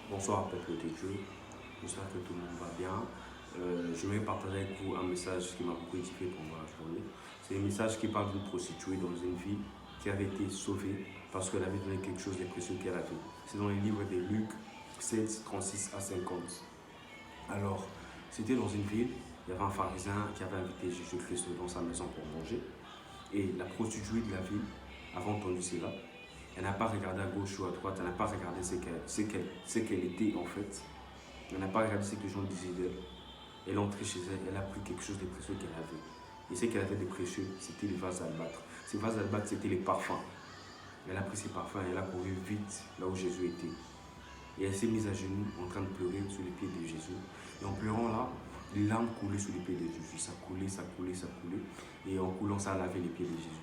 Bonsoir peuple de Dieu, j'espère que tout le monde va bien. Je vais partager avec vous un message qui m'a beaucoup édifié pendant la journée. C'est un message qui parle d'une prostituée dans une ville qui avait été sauvée parce qu'elle avait donné quelque chose de précieux qu'elle avait. C'est dans les livres de Luc 7, 36 à 50. Alors, c'était dans une ville, il y avait un pharisien qui avait invité Jésus-Christ dans sa maison pour manger. Et la prostituée de la ville avait entendu cela. Elle n'a pas regardé à gauche ou à droite, elle n'a pas regardé ce qu'elle était en fait. Elle n'a pas regardé ce que les gens disaient d'elle. Elle est entrée chez elle, elle a pris quelque chose de précieux qu'elle avait. Et ce qu'elle avait de précieux, c'était les vases d'albâtre. Ces vases d'albâtre, c'était les parfums. Elle a pris ses parfums et elle a couru vite là où Jésus était. Et elle s'est mise à genoux en train de pleurer sous les pieds de Jésus. Et en pleurant là, les larmes coulaient sous les pieds de Jésus. Ça coulait, ça coulait, ça coulait. Et en coulant, ça a lavé les pieds de Jésus.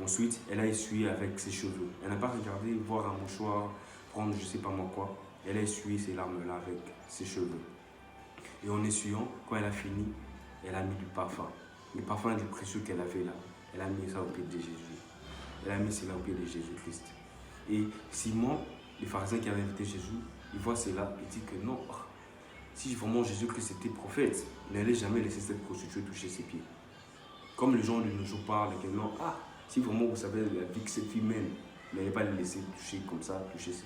Ensuite, elle a essuyé avec ses cheveux. Elle n'a pas regardé voir un mouchoir, prendre je ne sais pas moi quoi. Elle a essuyé ces larmes-là avec ses cheveux. Et en essuyant, quand elle a fini, elle a mis du parfum. Le parfum du précieux qu'elle avait là. Elle a mis ça au pied de Jésus. Elle a mis cela au pied de Jésus-Christ. Et Simon, le pharisien qui avait invité Jésus, il voit cela, il dit que non, si vraiment Jésus-Christ était prophète, il n'allait jamais laisser cette prostituée toucher ses pieds. Comme les gens de nos jours parlent, que non, si vraiment vous savez la vie que cette fille mène, vous n'allez pas la laisser toucher comme ça, toucher ceci.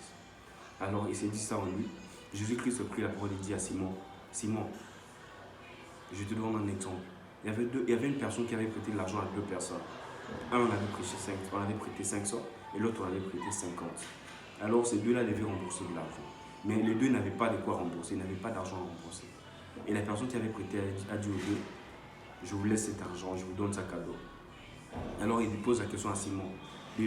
Alors il s'est dit ça en lui. Jésus-Christ a pris la parole et dit à Simon, Simon, je te donne un exemple. Il y avait une personne qui avait prêté de l'argent à deux personnes. Un on avait prêté 500 et l'autre on avait prêté 50. Alors ces deux-là devaient rembourser de l'argent. Mais les deux n'avaient pas de quoi rembourser, ils n'avaient pas d'argent à rembourser. Et la personne qui avait prêté a dit aux deux, je vous laisse cet argent, je vous donne ça cadeau. Alors il pose la question à Simon, de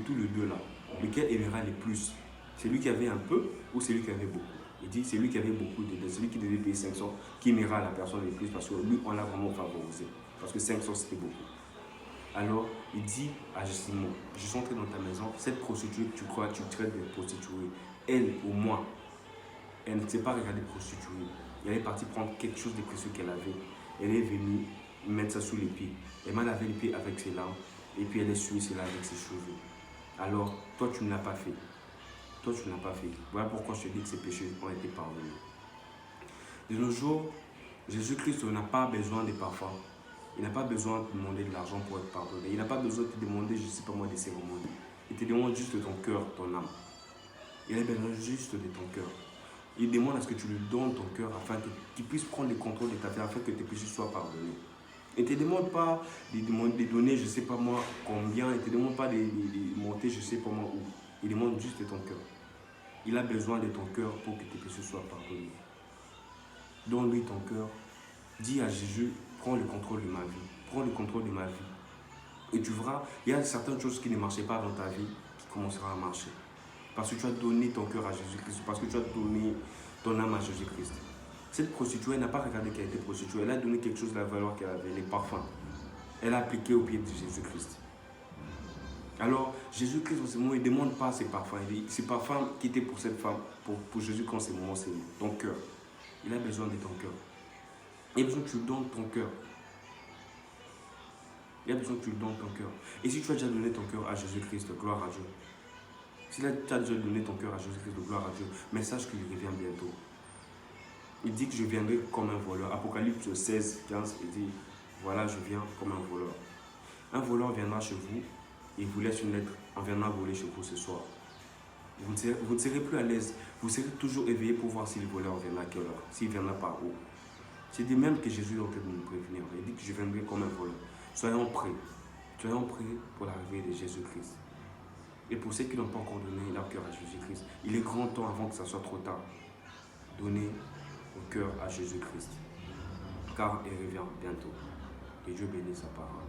tous les deux là, lequel aimera le plus? Celui qui avait un peu ou celui qui avait beaucoup? Il dit celui qui avait beaucoup, celui qui devait payer 500, qui aimera la personne le plus parce que lui on l'a vraiment favorisé. Parce que 500 c'était beaucoup. Alors il dit à Simon, je suis entré dans ta maison, cette prostituée que tu crois, tu traites de prostituée, elle ou moi, elle ne s'est pas regardée prostituée. Elle est partie prendre quelque chose de précieux qu'elle avait. Elle est venue mettre ça sous les pieds. Elle m'a lavé les pieds avec ses larmes et puis elle est suivie cela avec ses cheveux. Alors, toi tu ne l'as pas fait. Toi tu ne l'as pas fait. Voilà pourquoi je te dis que ces péchés ont été pardonnés. De nos jours, Jésus-Christ n'a pas besoin de parfums. Il n'a pas besoin de te demander de l'argent pour être pardonné. Il n'a pas besoin de te demander, je ne sais pas moi, des cérémonies. Il te demande juste de ton cœur, ton âme. Il a besoin juste de ton cœur. Il demande à ce que tu lui donnes ton cœur afin qu'il puisse prendre le contrôle de ta vie, afin que tes péchés soient pardonnés. Il ne te demande pas de donner, je ne sais pas moi, combien. Il ne te demande pas de monter, je ne sais pas moi où. Il demande juste de ton cœur. Il a besoin de ton cœur pour que tes péchés soient pardonnés. Donne-lui ton cœur. Dis à Jésus, prends le contrôle de ma vie. Prends le contrôle de ma vie. Et tu verras, il y a certaines choses qui ne marchaient pas dans ta vie qui commenceront à marcher. Parce que tu as donné ton cœur à Jésus-Christ. Parce que tu as donné ton âme à Jésus-Christ. Cette prostituée n'a pas regardé qu'elle était prostituée. Elle a donné quelque chose de la valeur qu'elle avait, les parfums. Elle a appliqué au pied de Jésus-Christ. Alors, Jésus-Christ, en ce moment, il ne demande pas ces parfums. Ces parfums qui étaient pour cette femme, pour Jésus, quand c'est le moment, c'est ton cœur. Il a besoin de ton cœur. Il a besoin que tu lui donnes ton cœur. Il a besoin que tu lui donnes ton cœur. Et si tu as déjà donné ton cœur à Jésus-Christ, gloire à Dieu. Si tu as déjà donné ton cœur à Jésus-Christ, gloire à Dieu, mais sache qu'il revient bientôt. Il dit que je viendrai comme un voleur. Apocalypse 16, 15, il dit, voilà, je viens comme un voleur. Un voleur viendra chez vous et vous laisse une lettre en venant voler chez vous ce soir. Vous ne serez plus à l'aise. Vous serez toujours éveillé pour voir si le voleur viendra à quelle heure, s'il viendra par où. C'est de même que Jésus est en train de nous prévenir. Il dit que je viendrai comme un voleur. Soyons prêts. Soyons prêts pour l'arrivée de Jésus-Christ. Et pour ceux qui n'ont pas encore donné leur cœur à Jésus-Christ, il est grand temps avant que ça soit trop tard. Donnez au cœur à Jésus-Christ. Car il revient bientôt. Que Dieu bénisse sa parole.